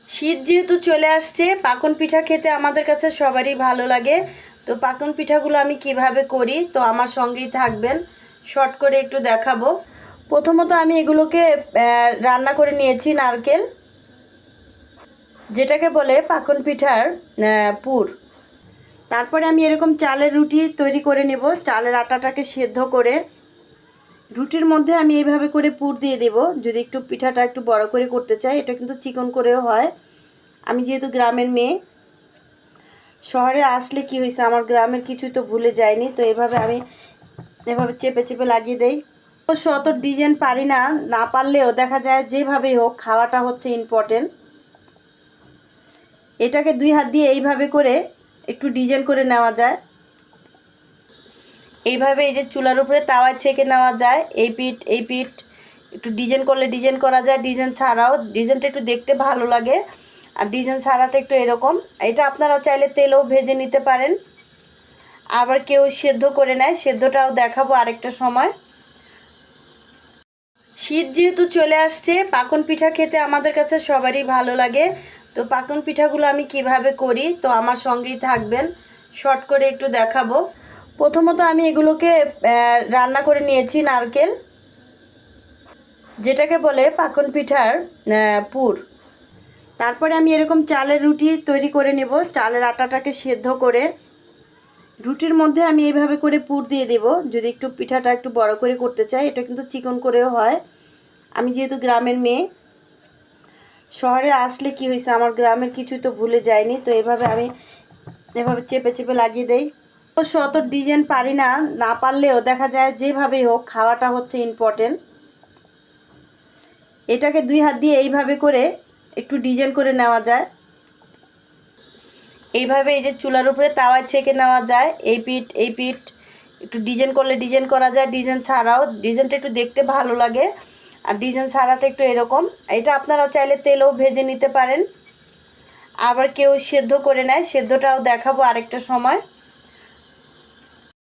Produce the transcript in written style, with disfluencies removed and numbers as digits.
শীত যেহেতু চলে আসছে, পাকন পিঠা খেতে আমাদের কাছে সবারই ভালো লাগে। তো পাকন পিঠাগুলো আমি কিভাবে করি, তো আমার সঙ্গেই থাকবেন, শর্ট করে একটু দেখাবো। প্রথমত আমি এগুলোকে রান্না করে নিয়েছি নারকেল, যেটাকে বলে পাকন পিঠার পুর। তারপরে আমি এরকম চালের রুটি তৈরি করে নেব। চালের আটাটাকে সেদ্ধ করে রুটির মধ্যে আমি এইভাবে করে পুর দিয়ে দেব। যদি একটু পিঠাটা একটু বড় করে করতে চাই, এটা কিন্তু চিকন করেও হয়। আমি যেহেতু গ্রামের মেয়ে, শহরে আসলে কি হয়েছে, আমার গ্রামের কিছুই তো ভুলে যায়নি। তো আমি এভাবে চেপে চেপে লাগিয়ে দেই। অবশ্য অত ডিজাইন পারি না, না পারলেও দেখা যায় যেভাবেই হোক খাওয়াটা হচ্ছে ইম্পর্টেন্ট। এটাকে দুই হাত দিয়ে এইভাবে করে একটু ডিজাইন করে নেওয়া যায়। এইভাবে এই যে চুলার উপরে তাওয়ায় ছেঁকে নেওয়া যায়, এই পিঠ একটু ডিজাইন করলে ডিজাইন করা যায়, ডিজাইন ছাড়াও। ডিজাইনটা একটু দেখতে ভালো লাগে, আর ডিজাইন ছাড়াটা একটু এরকম। এটা আপনারা চাইলে তেলেও ভেজে নিতে পারেন, আবার কেউ সেদ্ধ করে নেয়, সেদ্ধটাও দেখাবো আরেকটা সময়। শীত যেহেতু চলে আসছে, পাকন পিঠা খেতে আমাদের কাছে সবারই ভালো লাগে। তো পাকন পিঠাগুলো আমি কিভাবে করি, তো আমার সঙ্গেই থাকবেন, শর্ট করে একটু দেখাবো। প্রথমত আমি এগুলোকে রান্না করে নিয়েছি নারকেল, যেটাকে বলে পাকন পিঠার পুর। তারপরে আমি এরকম চালের রুটি তৈরি করে নেব। চালের আটাটাকে সেদ্ধ করে রুটির মধ্যে আমি এইভাবে করে পুর দিয়ে দেব। যদি একটু পিঠাটা একটু বড় করে করতে চাই, এটা কিন্তু চিকন করেও হয়। আমি যেহেতু গ্রামের মেয়ে, শহরে আসলে কি হয়েছে, আমার গ্রামের কিছুই তো ভুলে যায়নি। তো আমি এভাবে চেপে চেপে লাগিয়ে দেই। অবশ্য অত ডিজাইন পারি না, না পারলেও দেখা যায় যেভাবেই হোক খাওয়াটা হচ্ছে ইম্পর্টেন্ট। এটাকে দুই হাত দিয়ে এইভাবে করে একটু ডিজাইন করে নেওয়া যায়। এইভাবে এই যে চুলার উপরে তাওয়ায় ছেঁকে নেওয়া যায়, এই পিঠ একটু ডিজাইন করলে ডিজাইন করা যায়, ডিজাইন ছাড়াও। ডিজাইনটা একটু দেখতে ভালো লাগে, আর ডিজাইন ছাড়াটা একটু এরকম। এটা আপনারা চাইলে তেলেও ভেজে নিতে পারেন, আবার কেউ সেদ্ধ করে নেয়, সেদ্ধটাও দেখাবো আরেকটা সময়।